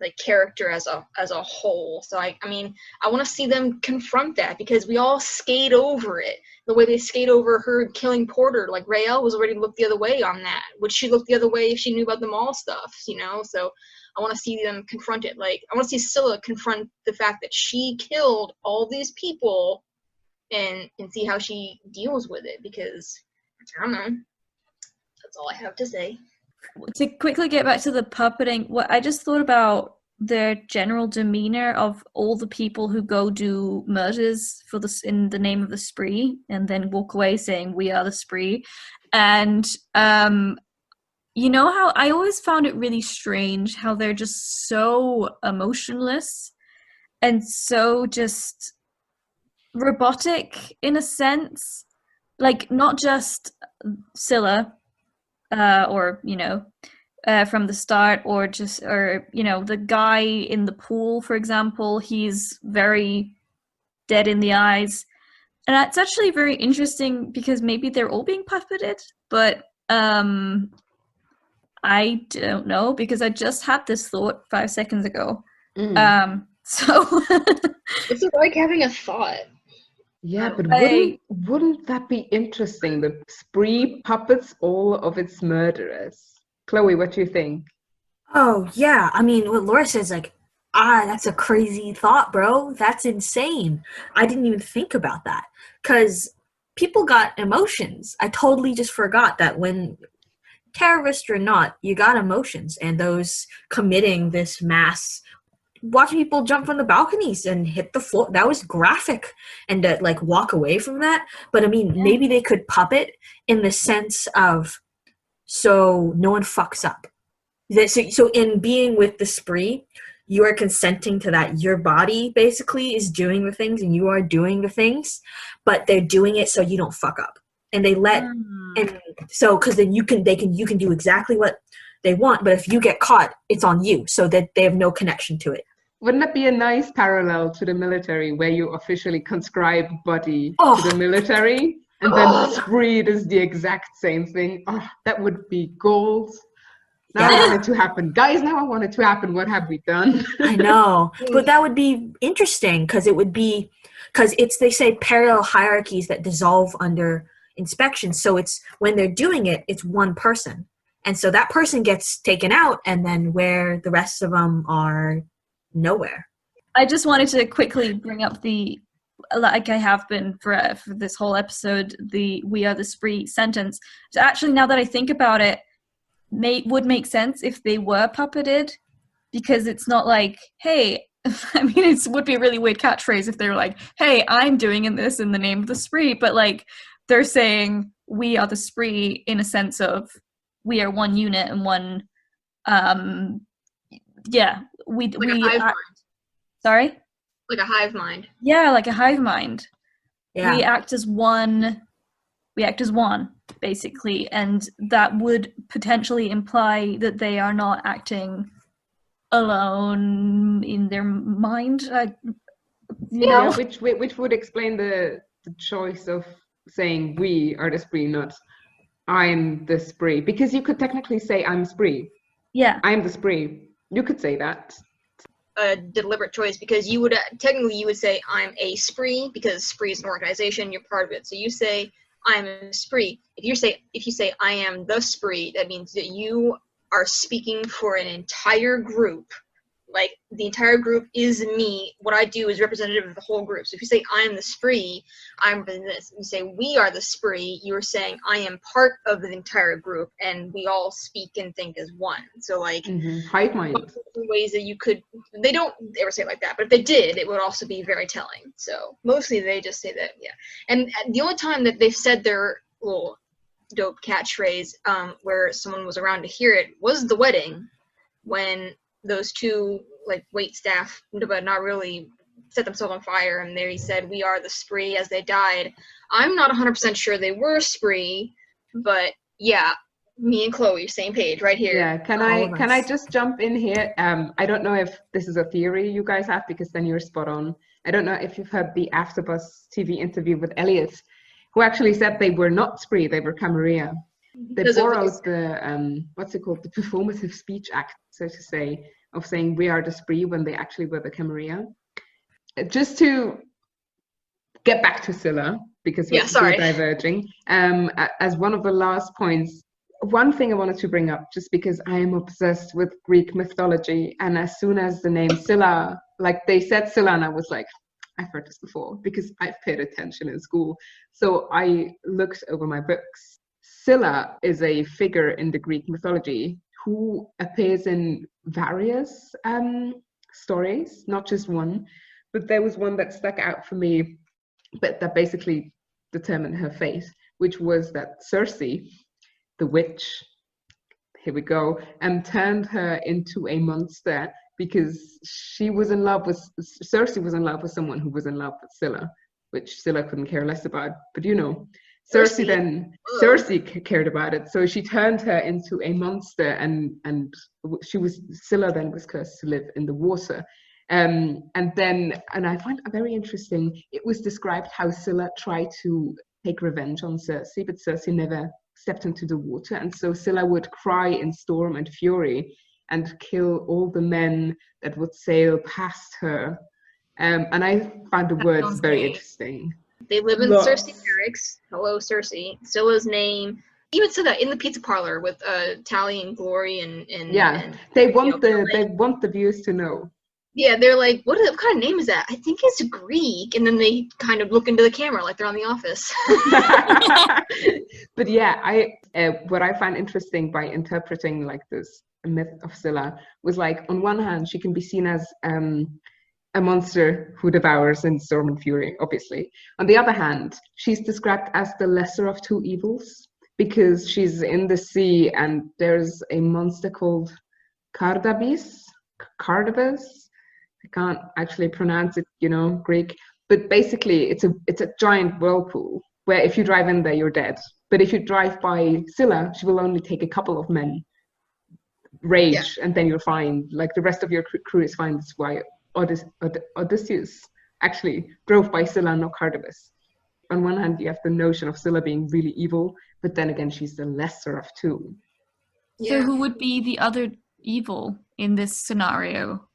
like character as a whole. So I mean, I want to see them confront that, because we all skate over it. The way they skate over her killing Porter, like Raelle was already looked the other way on that. Would she look the other way if she knew about the mall stuff, you know? So I want to see them confront it. Like, I want to see Scylla confront the fact that she killed all these people, and see how she deals with it, because I don't know. That's all I have to say. To quickly get back to the puppeting, what I just thought about their general demeanor of all the people who go do murders for this in the name of the spree, and then walk away saying we are the spree. And you know how I always found it really strange how they're just so emotionless and so just robotic in a sense, like not just Scylla or you know from the start, or you know the guy in the pool, for example, he's very dead in the eyes, and that's actually very interesting because maybe they're all being puppeted, but I don't know, because I just had this thought 5 seconds ago. So It's like having a thought. Yeah, but wouldn't that be interesting? The spree puppets all of its murderers. Chloe, what do you think? Oh, yeah. I mean, what Laura says, like, that's a crazy thought, bro. That's insane. I didn't even think about that. Because people got emotions. I totally just forgot that when, terrorist or not, you got emotions. And those committing this mass, watching people jump from the balconies and hit the floor, that was graphic. And to, like, walk away from that. But, I mean, maybe they could puppet in the sense of, so no one fucks up. So in being with the spree, you are consenting to that. Your body basically is doing the things and you are doing the things, but they're doing it so you don't fuck up. And they let and so because then you can do exactly what they want, but if you get caught, it's on you, so that they have no connection to it. Wouldn't that be a nice parallel to the military, where you officially conscribe body to the military? And then spree is the exact same thing. Oh, that would be gold. Now I want it to happen. Guys, now I want it to happen. What have we done? I know. But that would be interesting, because they say parallel hierarchies that dissolve under inspection. So it's when they're doing it, it's one person. And so that person gets taken out, and then where the rest of them are nowhere. I just wanted to quickly bring up like I have been for this whole episode, the "we are the spree" sentence. So actually, now that I think about it, would make sense if they were puppeted, because it's not like, hey, I mean, it would be a really weird catchphrase if they were like, hey, I'm doing this in the name of the spree, but like they're saying we are the spree in a sense of we are one unit and one, sorry? Like a hive mind. Yeah, like a hive mind. Yeah. We act as one, basically, and that would potentially imply that they are not acting alone in their mind. Which would explain the choice of saying we are the spree, not I'm the spree. Because you could technically say I'm spree. Yeah. I'm the spree. You could say that. A deliberate choice, because you would say I'm a spree, because spree is an organization, you're part of it. So you say I'm a spree. If you say I am the spree, that means that you are speaking for an entire group. Like, the entire group is me. What I do is representative of the whole group. So if you say I'm the spree, I'm this. You say we are the spree, you're saying I am part of the entire group, and we all speak and think as one. So like, hive mind. Ways that you could, they don't ever say it like that, but if they did, it would also be very telling. So mostly they just say that, yeah. And the only time that they've said their little dope catchphrase where someone was around to hear it was the wedding, when those two like wait staff, but not really, set themselves on fire, and they said we are the spree as they died. I'm not 100% sure they were spree, but yeah, me and Chloe, same page right here. Yeah, can I just jump in here? I don't know if this is a theory you guys have, because then you're spot on. I don't know if you've heard the AfterBuzz TV interview with Elliot, who actually said they were not spree, they were Camarilla. They borrowed the the performative speech act, so to say, of saying we are the Spree when they actually were the Camarilla. Just to get back to Scylla, because we're diverging. As one of the last points, one thing I wanted to bring up, just because I am obsessed with Greek mythology, and as soon as the name Scylla, like they said Scylla, and I was like, I've heard this before, because I've paid attention in school. So I looked over my books. Scylla is a figure in the Greek mythology who appears in various stories, not just one, but there was one that stuck out for me, but that basically determined her fate, which was that Circe, the witch, here we go, turned her into a monster because Circe was in love with someone who was in love with Scylla, which Scylla couldn't care less about. But Circe cared about it, so she turned her into a monster, and Scylla then was cursed to live in the water. And I find it very interesting, it was described how Scylla tried to take revenge on Circe, but Circe never stepped into the water, and so Scylla would cry in storm and fury and kill all the men that would sail past her. And I found the words very interesting. They live in Circe barracks. Hello, Circe. Scylla's name. Even so that in the pizza parlor with Tally and Glory and they want the viewers to know. Yeah, they're like, what kind of name is that? I think it's Greek. And then they kind of look into the camera like they're on The Office. But yeah, what I find interesting by interpreting like this myth of Scylla was like, on one hand, she can be seen as a monster who devours in storm and fury, obviously. On the other hand, she's described as the lesser of two evils because she's in the sea and there's a monster called Cardabis. I can't actually pronounce it, Greek, but basically it's a giant whirlpool where if you drive in there, you're dead. But if you drive by Scylla, she will only take a couple of men, rage, and then you're fine. Like the rest of your crew is fine. That's why Odysseus actually drove by Scylla, not Cardabis. On one hand, you have the notion of Scylla being really evil, but then again, she's the lesser of two. So who would be the other evil in this scenario?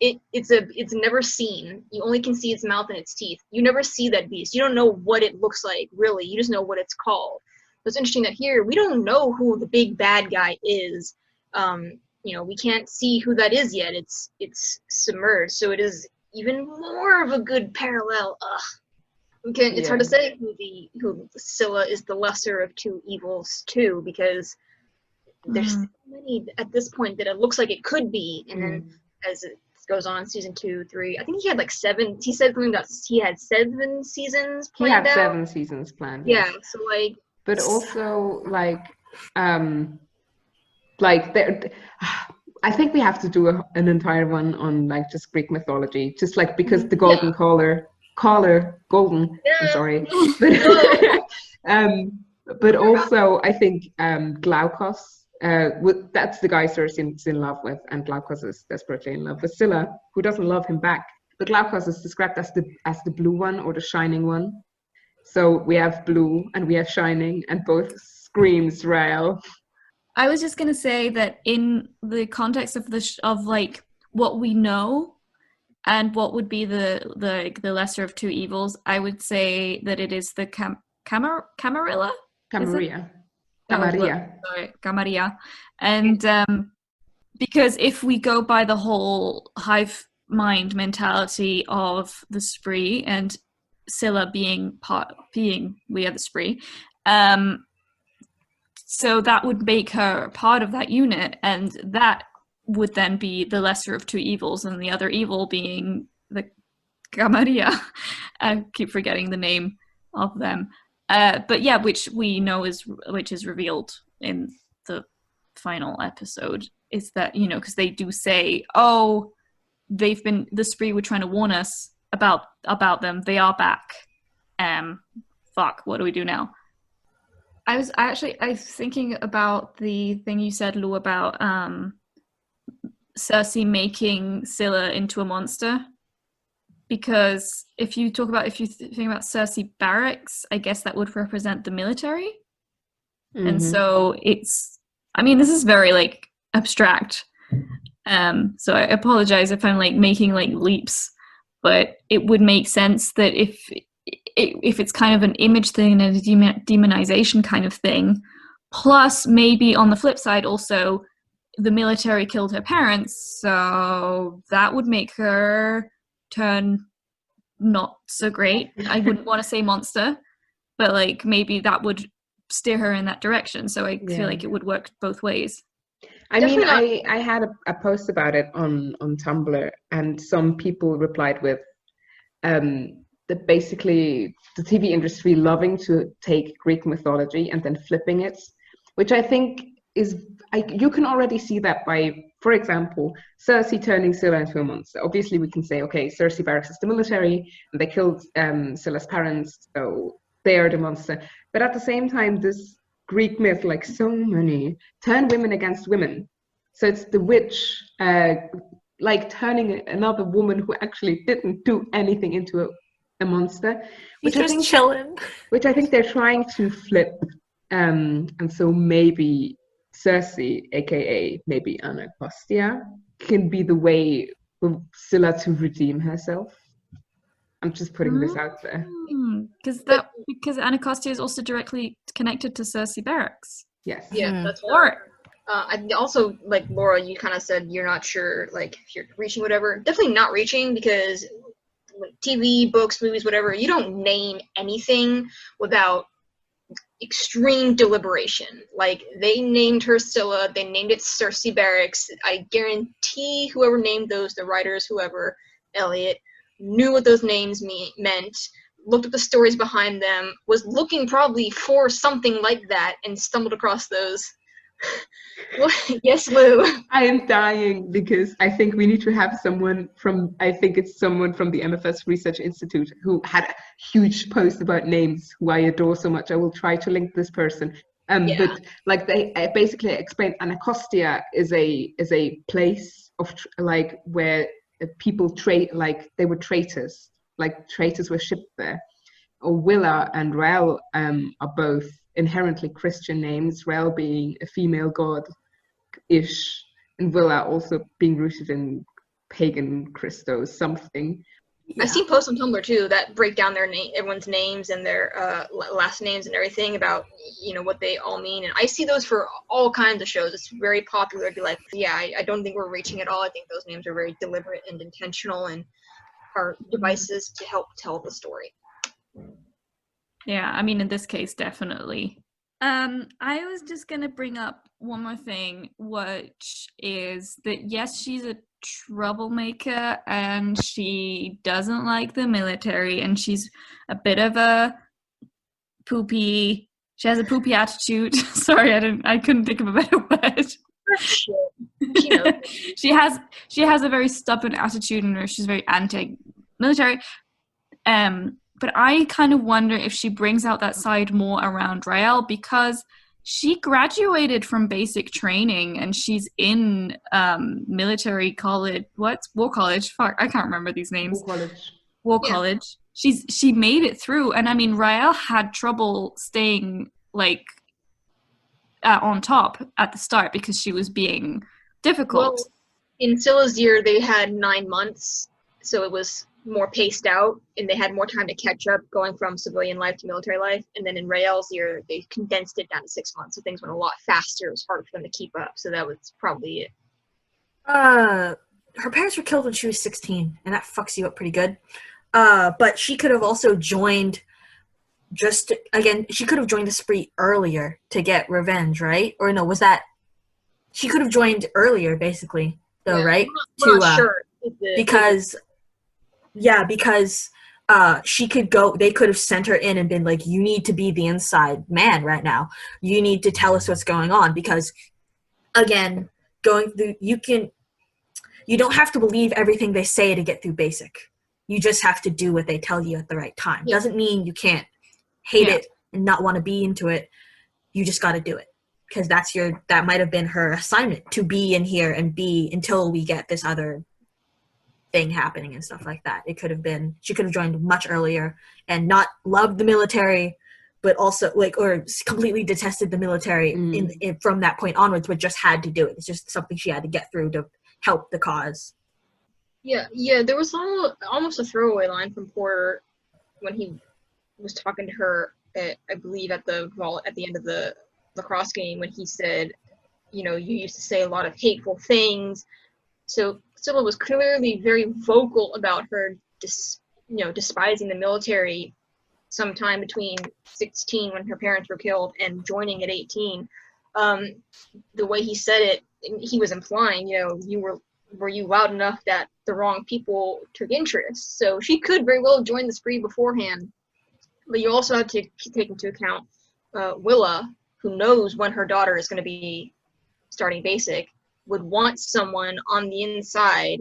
It's never seen. You only can see its mouth and its teeth. You never see that beast. You don't know what it looks like, really. You just know what it's called. It's interesting that here we don't know who the big bad guy is. We can't see who that is yet. It's submerged, so it is even more of a good parallel. It's hard to say who Scylla is the lesser of two evils too, because there's so many at this point that it looks like it could be, and then as it goes on, season 2, 3. I think he had like 7. He said something about he had 7 seasons planned. He had 7 seasons planned. Yeah, so like. But also like there. I think we have to do an entire one on like just Greek mythology, just like because the golden golden. I'm sorry, but also I think Glaucus. That's the guy Circe is in love with, and Glaucus is desperately in love with Scylla, who doesn't love him back. But Glaucus is described as the blue one or the shining one. So we have blue and we have shining, and both screams Raelle. I was just gonna say that in the context of of like what we know and what would be the lesser of two evils, I would say that it is the Camarilla. Camarilla. And because if we go by the whole hive mind mentality of the Spree and Scylla being we are the Spree, so that would make her part of that unit, and that would then be the lesser of two evils, and the other evil being the Camarilla. I keep forgetting the name of them. But yeah, which we know is revealed in the final episode, is that, because they do say, the Spree were trying to warn us about them. They are back. Fuck, what do we do now? I was thinking about the thing you said, Lou, about Circe making Scylla into a monster. Because if you think about Circe barracks, I guess that would represent the military. And so this is very like abstract. So I apologize if I'm like making like leaps, but it would make sense that if it's kind of an image thing and a demonization kind of thing, plus maybe on the flip side also the military killed her parents, so that would make her turn not so great. I wouldn't want to say monster, but like maybe that would steer her in that direction. So I feel like it would work both ways. I mean, I had a post about it on Tumblr, and some people replied with that basically the TV industry loving to take Greek mythology and then flipping it, which I think is, you can already see that by, for example, Circe turning Scylla into a monster. Obviously, we can say, okay, Circe barracks is the military, and they killed Scylla's parents, so they are the monster. But at the same time, this Greek myth, like so many, turn women against women. So it's the witch, like turning another woman who actually didn't do anything into a monster, which I think they're trying to flip. And so maybe Circe, aka maybe Anacostia, can be the way for Scylla to redeem herself. I'm just putting this out there. Because Anacostia is also directly connected to Circe barracks. Yes. Yeah, that's right. I also, like Laura, you kind of said you're not sure, like, if you're reaching whatever. Definitely not reaching, because like, TV, books, movies, whatever, you don't name anything without extreme deliberation. Like, they named her Scylla, they named it Circe Barracks. I guarantee whoever named those, the writers, whoever, Elliot, knew what those names meant, looked at the stories behind them, was looking probably for something like that, and stumbled across those. Yes, Lou. I am dying because I think we need to have someone from, I think it's someone from the MFS Research Institute who had a huge post about names who I adore so much. I will try to link this person. But like they basically explained, Anacostia is a place of like where people trade, like they were traitors, like traitors were shipped there. Willa and Raelle are both inherently Christian names, Raelle being a female god-ish, and Willa also being rooted in pagan Christos something. Yeah. I've seen posts on Tumblr too that break down their everyone's names and their last names and everything about, you know, what they all mean. And I see those for all kinds of shows. It's very popular to be like, yeah, I don't think we're reaching at all. I think those names are very deliberate and intentional and are devices to help tell the story. Yeah, I mean, in this case, definitely. I was just going to bring up one more thing, which is that, yes, she's a troublemaker and she doesn't like the military and she's a bit of a poopy, she has a poopy attitude. Sorry, I couldn't think of a better word. She has a very stubborn attitude and she's very anti-military. But I kind of wonder if she brings out that side more around Raelle, because she graduated from basic training and she's in military college. What's War College? Fuck, I can't remember these names. War College. She made it through, and I mean, Raelle had trouble staying like on top at the start because she was being difficult. Well, in Scylla's year, they had 9 months, so it was more paced out, and they had more time to catch up going from civilian life to military life. And then in Raelle's year, they condensed it down to 6 months, so things went a lot faster. It was harder for them to keep up, so that was probably it. Her parents were killed when she was 16, and that fucks you up pretty good. But she could have also joined she could have joined the spree earlier to get revenge, right? Or no, she could have joined earlier, basically, though, right? I'm not sure. Because she could go, they could have sent her in and been like, you need to be the inside man right now. You need to tell us what's going on, because again, going through, you don't have to believe everything they say to get through basic. You just have to do what they tell you at the right time. Yeah. Doesn't mean you can't hate it and not want to be into it. You just got to do it. Because that might have been her assignment, to be in here and be until we get this other thing happening and stuff like that. It could have been, she could have joined much earlier and not loved the military, but also or completely detested the military from that point onwards, but just had to do it. It's just something she had to get through to help the cause. Yeah. There was almost a throwaway line from Porter when he was talking to her, I believe at the end of the lacrosse game, when he said, you used to say a lot of hateful things. So Scylla was clearly very vocal about her, despising the military sometime between 16 when her parents were killed and joining at 18. The way he said it, he was implying, were you loud enough that the wrong people took interest? So she could very well have joined the spree beforehand. But you also have to take into account Willa, who knows when her daughter is going to be starting basic, would want someone on the inside.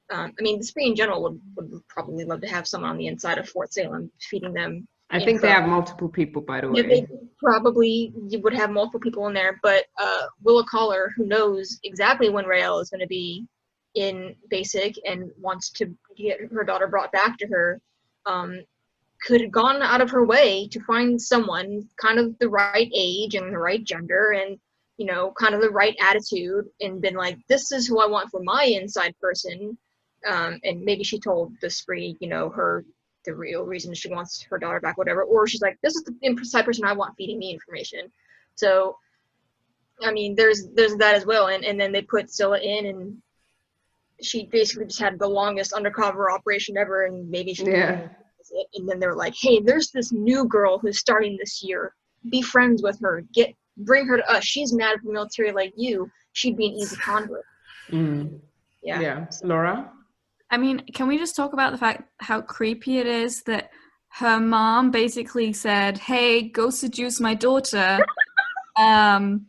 The spree in general would probably love to have someone on the inside of Fort Salem feeding them. I think they have multiple people, by the way. They probably would have multiple people in there, but Willa Collar, who knows exactly when Raelle is going to be in basic and wants to get her daughter brought back to her, could have gone out of her way to find someone kind of the right age and the right gender and, kind of the right attitude, and been like, this is who I want for my inside person. And maybe she told the spree, the real reason she wants her daughter back, whatever. Or she's like, this is the inside person I want feeding me information. So, there's that as well. And then they put Scylla in, and she basically just had the longest undercover operation ever, and maybe she it. And then they're like, hey, there's this new girl who's starting this year. Be friends with her. Bring her to us. She's mad at the military like you. She'd be an easy convert. Yeah. Laura? Can we just talk about the fact how creepy it is that her mom basically said, hey, go seduce my daughter.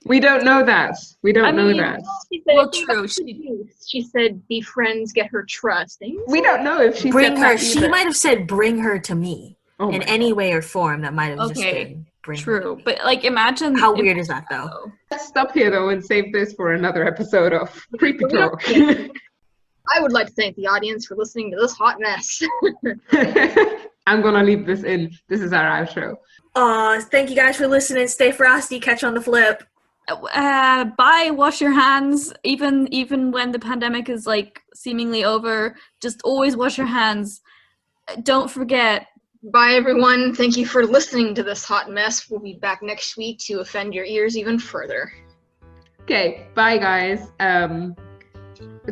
We don't know that. We don't know that. She said, well, true. She said, be friends, get her trust. We don't know if she bring said her. that She might have said, bring her to me in any way or form. That might have just been bring true. her. But imagine How weird is that, though? Let's stop here, though, and save this for another episode of Creepy Talk. I would like to thank the audience for listening to this hot mess. I'm going to leave this in. This is our outro. Thank you guys for listening. Stay frosty. Catch you on the flip. Bye. Wash your hands. Even when the pandemic is seemingly over, just always wash your hands. Don't forget. Bye, everyone. Thank you for listening to this hot mess. We'll be back next week to offend your ears even further. Okay. Bye, guys.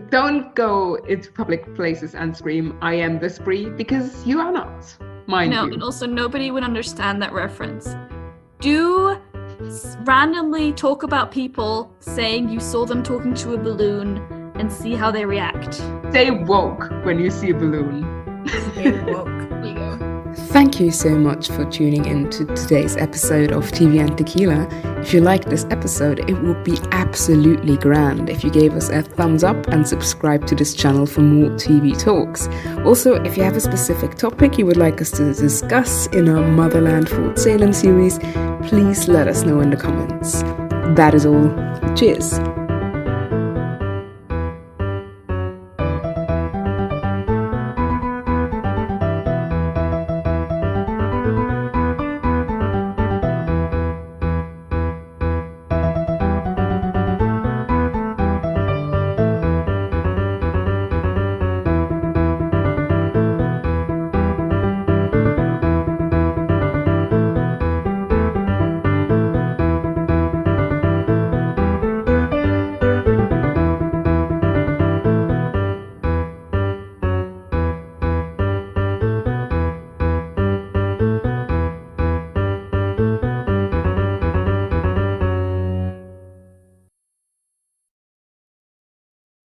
Don't go into public places and scream, I am the spree, because you are not. Mind you. And also nobody would understand that reference. Do randomly talk about people saying you saw them talking to a balloon and see how they react. Stay woke when you see a balloon. Stay woke. There you go. Thank you so much for tuning in to today's episode of TV and Tequila. If you liked this episode, it would be absolutely grand if you gave us a thumbs up and subscribe to this channel for more TV talks. Also, if you have a specific topic you would like us to discuss in our Motherland Fort Salem series, please let us know in the comments. That is all. Cheers!